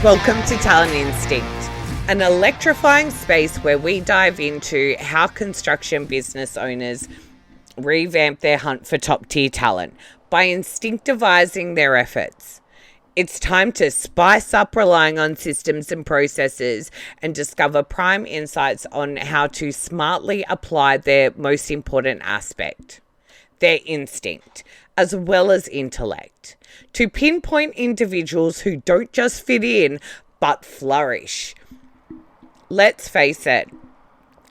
Welcome to Talent Instinct, an electrifying space where we dive into how construction business owners revamp their hunt for top-tier talent by instinctivizing their efforts. It's time to spice up relying on systems and processes and discover prime insights on how to smartly apply their most important aspect, their instinct, as well as intellect, to pinpoint individuals who don't just fit in, but flourish. Let's face it,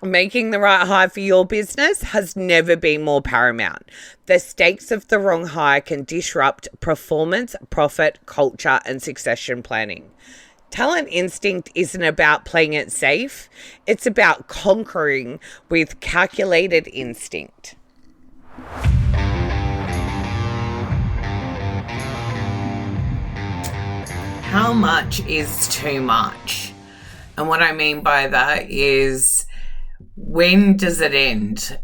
making the right hire for your business has never been more paramount. The stakes of the wrong hire can disrupt performance, profit, culture, and succession planning. Talent Instinct isn't about playing it safe. It's about conquering with calculated instinct. How much is too much? And what I mean by that is, when does it end?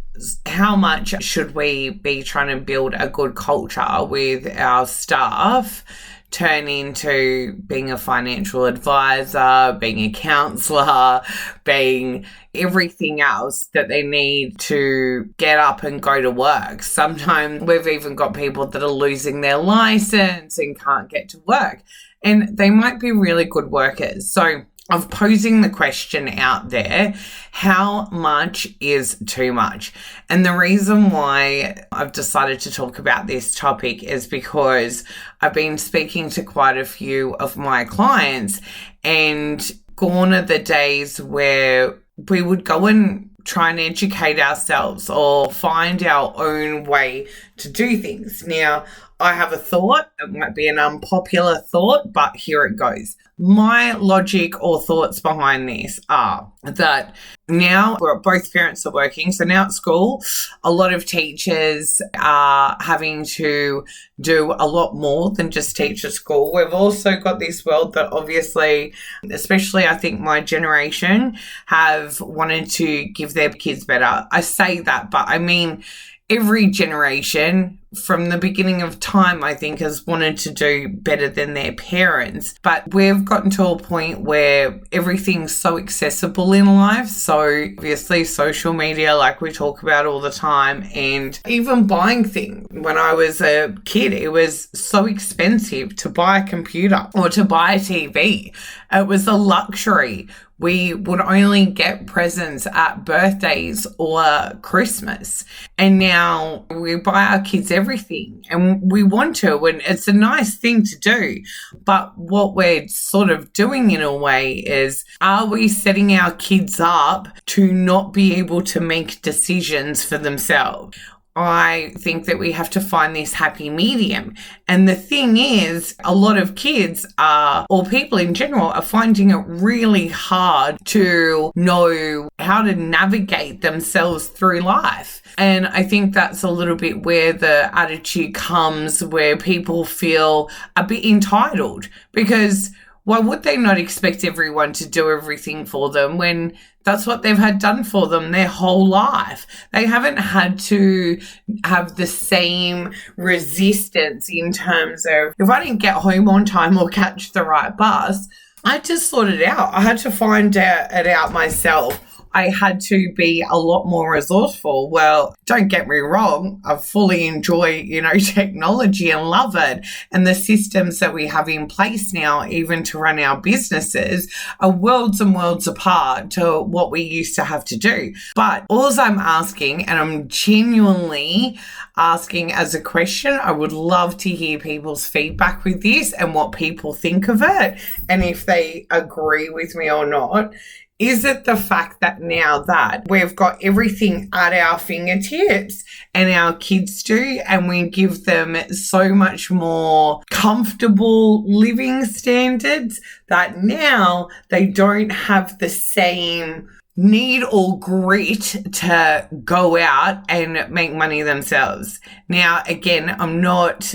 How much should we be trying to build a good culture with our staff turn into being a financial advisor, being a counsellor, being everything else that they need to get up and go to work? Sometimes we've even got people that are losing their license and can't get to work, and they might be really good workers. So of posing the question out there, how much is too much? And the reason why I've decided to talk about this topic is because I've been speaking to quite a few of my clients, and gone are the days where we would go and try and educate ourselves or find our own way to do things. Now, I have a thought. It might be an unpopular thought, but here it goes. My logic or thoughts behind this are that now both parents are working. So now at school, a lot of teachers are having to do a lot more than just teach at school. We've also got this world that obviously, especially I think my generation, have wanted to give their kids better. I say that, but I mean, every generation from the beginning of time, I think, has wanted to do better than their parents. But we've gotten to a point where everything's so accessible in life. So obviously social media, like we talk about all the time, and even buying things. When I was a kid, it was so expensive to buy a computer or to buy a TV. It was a luxury. We would only get presents at birthdays or Christmas. And now we buy our kids everything, and we want to, and it's a nice thing to do. But what we're sort of doing in a way is, are we setting our kids up to not be able to make decisions for themselves? I think that we have to find this happy medium. And the thing is, a lot of kids or people in general, are finding it really hard to know how to navigate themselves through life. And I think that's a little bit where the attitude comes, where people feel a bit entitled, because why would they not expect everyone to do everything for them when that's what they've had done for them their whole life? They haven't had to have the same resistance in terms of, if I didn't get home on time or catch the right bus, I had to sort it out. I had to find it out myself. I had to be a lot more resourceful. Well, don't get me wrong, I fully enjoy, technology and love it. And the systems that we have in place now, even to run our businesses, are worlds and worlds apart to what we used to have to do. But all I'm asking, and I'm genuinely asking as a question, I would love to hear people's feedback with this and what people think of it, and if they agree with me or not. Is it the fact that now that we've got everything at our fingertips, and our kids do, and we give them so much more comfortable living standards, that now they don't have the same need or grit to go out and make money themselves. Now, again,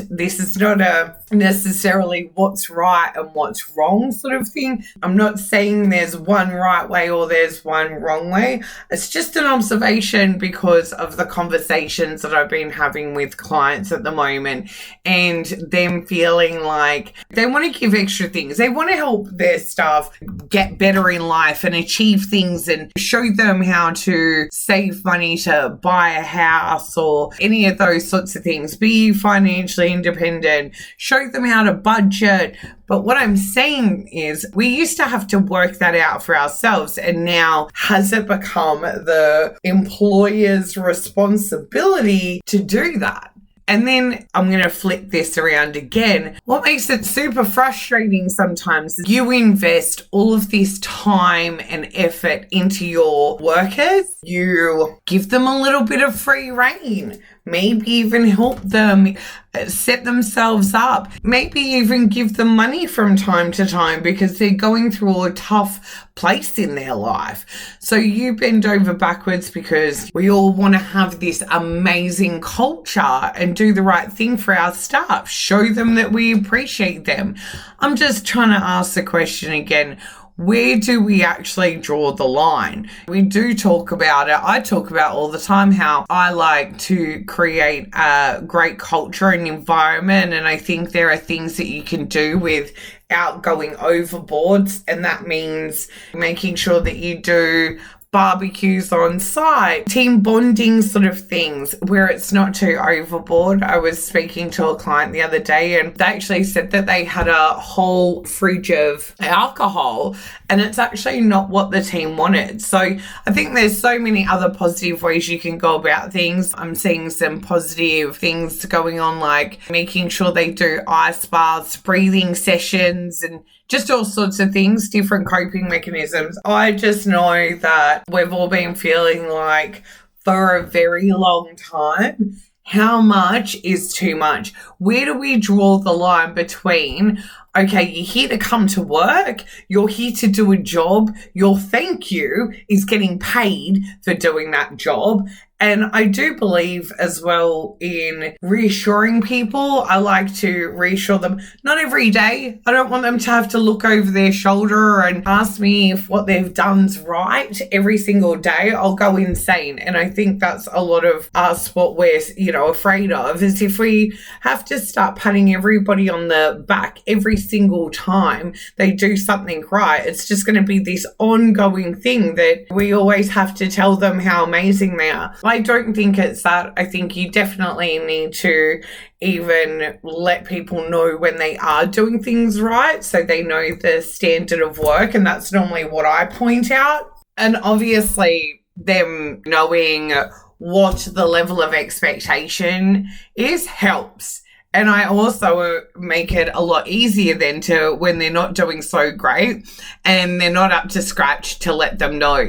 this is not a necessarily what's right and what's wrong sort of thing. I'm not saying there's one right way or there's one wrong way. It's just an observation because of the conversations that I've been having with clients at the moment and them feeling like they want to give extra things. They want to help their staff get better in life and achieve things and show them how to save money to buy a house or any of those sorts of things. Be financially independent, show them how to budget. But what I'm saying is we used to have to work that out for ourselves, and now has it become the employer's responsibility to do that? And then I'm going to flip this around again. What makes it super frustrating sometimes is you invest all of this time and effort into your workers. You give them a little bit of free rein. Maybe even help them set themselves up. Maybe even give them money from time to time because they're going through a tough place in their life. So you bend over backwards because we all want to have this amazing culture and do the right thing for our staff. Show them that we appreciate them. I'm just trying to ask the question again. Where do we actually draw the line? We do talk about it. I talk about all the time how I like to create a great culture and environment. And I think there are things that you can do without going overboard. And that means making sure that you do barbecues on site, team bonding sort of things where it's not too overboard. I was speaking to a client the other day and they actually said that they had a whole fridge of alcohol and it's actually not what the team wanted. So I think there's so many other positive ways you can go about things. I'm seeing some positive things going on, like making sure they do ice baths, breathing sessions, and just all sorts of things, different coping mechanisms. I just know that we've all been feeling like for a very long time, how much is too much? Where do we draw the line between, okay, you're here to come to work, you're here to do a job, your thank you is getting paid for doing that job. And I do believe as well in reassuring people. I like to reassure them, not every day. I don't want them to have to look over their shoulder and ask me if what they've done's right every single day. I'll go insane. And I think that's a lot of us, what we're, afraid of, is if we have to start patting everybody on the back every single time they do something right, it's just going to be this ongoing thing that we always have to tell them how amazing they are. I don't think it's that. I think you definitely need to even let people know when they are doing things right so they know the standard of work, and that's normally what I point out. And obviously them knowing what the level of expectation is helps. And I also make it a lot easier then to, when they're not doing so great and they're not up to scratch, to let them know.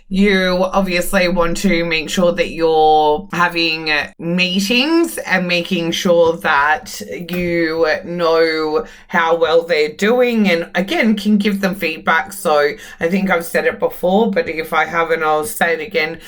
You obviously want to make sure that you're having meetings and making sure that you know how well they're doing, and again, can give them feedback. So I think I've said it before, but if I haven't, I'll say it again.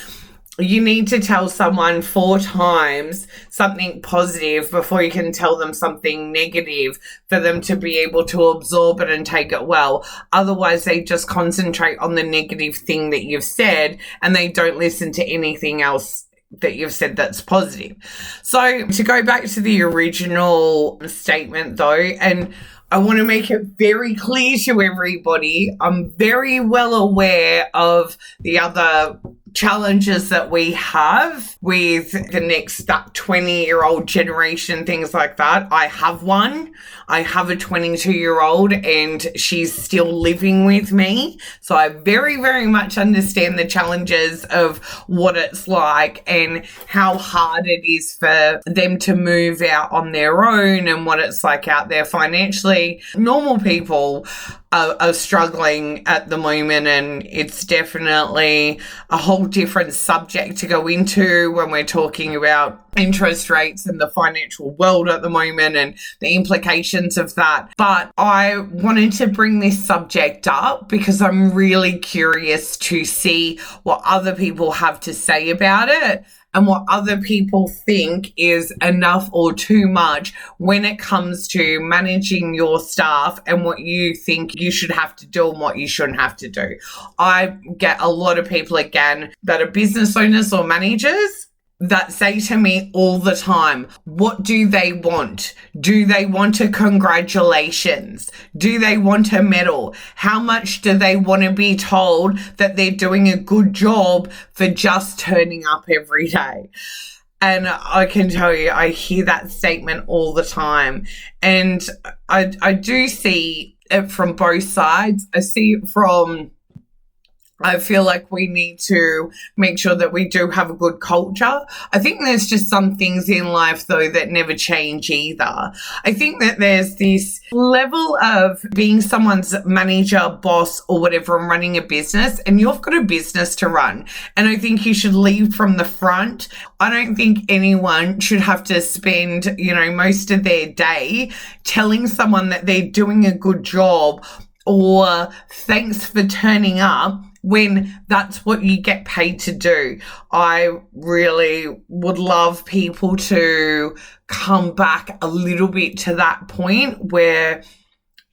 You need to tell someone 4 times something positive before you can tell them something negative for them to be able to absorb it and take it well. Otherwise, they just concentrate on the negative thing that you've said and they don't listen to anything else that you've said that's positive. So to go back to the original statement though, and I want to make it very clear to everybody, I'm very well aware of the other challenges that we have with the next 20-year-old generation, things like that. I have one. I have a 22-year-old and she's still living with me. So I very, very much understand the challenges of what it's like and how hard it is for them to move out on their own and what it's like out there financially. Normal people are struggling at the moment, and it's definitely a whole different subject to go into when we're talking about interest rates and the financial world at the moment and the implications of that. But I wanted to bring this subject up because I'm really curious to see what other people have to say about it and what other people think is enough or too much when it comes to managing your staff, and what you think you should have to do and what you shouldn't have to do. I get a lot of people, again, that are business owners or managers that say to me all the time, what do they want? Do they want a congratulations? Do they want a medal? How much do they want to be told that they're doing a good job for just turning up every day? And I can tell you, I hear that statement all the time. And I do see it from both sides. I see it from, I feel like we need to make sure that we do have a good culture. I think there's just some things in life, though, that never change either. I think that there's this level of being someone's manager, boss, or whatever, and running a business, and you've got a business to run. And I think you should lead from the front. I don't think anyone should have to spend, most of their day telling someone that they're doing a good job or thanks for turning up, when that's what you get paid to do. I really would love people to come back a little bit to that point where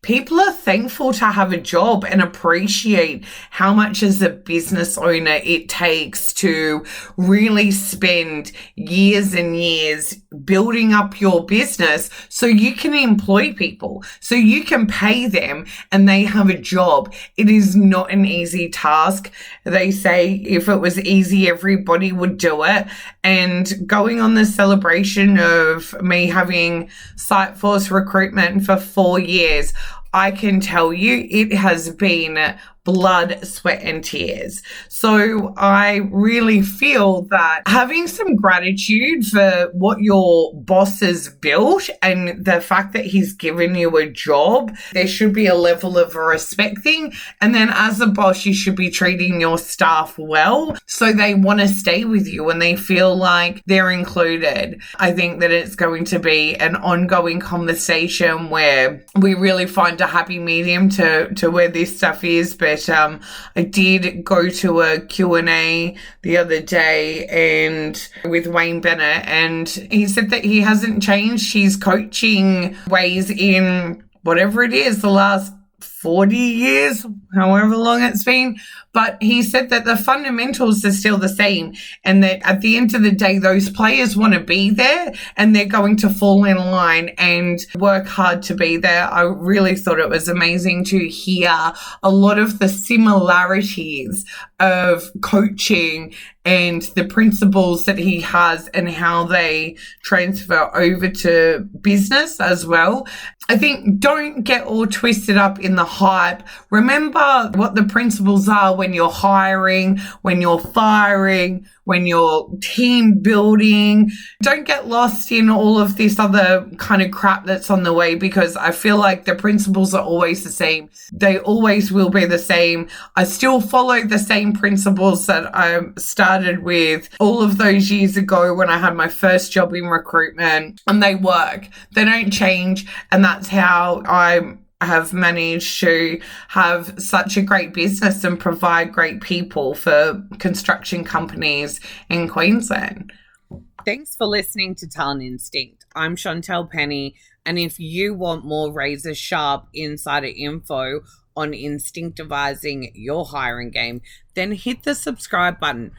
people are thankful to have a job and appreciate how much as a business owner it takes to really spend years and years building up your business so you can employ people, so you can pay them and they have a job. It is not an easy task. They say if it was easy, everybody would do it. And going on the celebration of me having Siteforce recruitment for 4 years, I can tell you it has been blood, sweat, and tears. So I really feel that having some gratitude for what your boss has built and the fact that he's given you a job, there should be a level of respecting. And then as a boss, you should be treating your staff well so they want to stay with you and they feel like they're included. I think that it's going to be an ongoing conversation where we really find a happy medium to where this stuff is. But I did go to a Q&A the other day and with Wayne Bennett, and he said that he hasn't changed his coaching ways in whatever it is, the last 40 years, however long it's been. But he said that the fundamentals are still the same and that at the end of the day, those players want to be there and they're going to fall in line and work hard to be there. I really thought it was amazing to hear a lot of the similarities of coaching and the principles that he has and how they transfer over to business as well. I think don't get all twisted up in the hype. Remember what the principles are when you're hiring, when you're firing, when you're team building. Don't get lost in all of this other kind of crap that's on the way, because I feel like the principles are always the same. They always will be the same. I still follow the same principles that I started with all of those years ago when I had my first job in recruitment, and they work. They don't change, and that's how I have managed to have such a great business and provide great people for construction companies in Queensland. Thanks for listening to Talent Instinct. I'm Chantal Penny, and if you want more razor sharp insider info on instinctivizing your hiring game, then hit the subscribe button.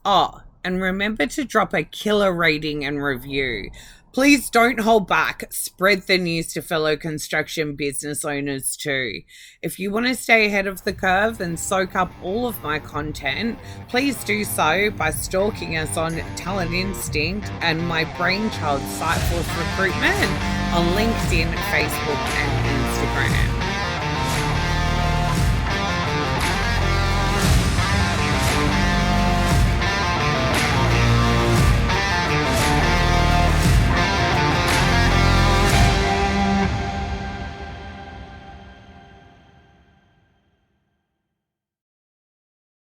Oh, and remember to drop a killer rating and review. Please don't hold back. Spread the news to fellow construction business owners too. If you want to stay ahead of the curve and soak up all of my content, please do so by stalking us on Talent Instinct and my brainchild Siteforce Recruitment on LinkedIn, Facebook, and Instagram.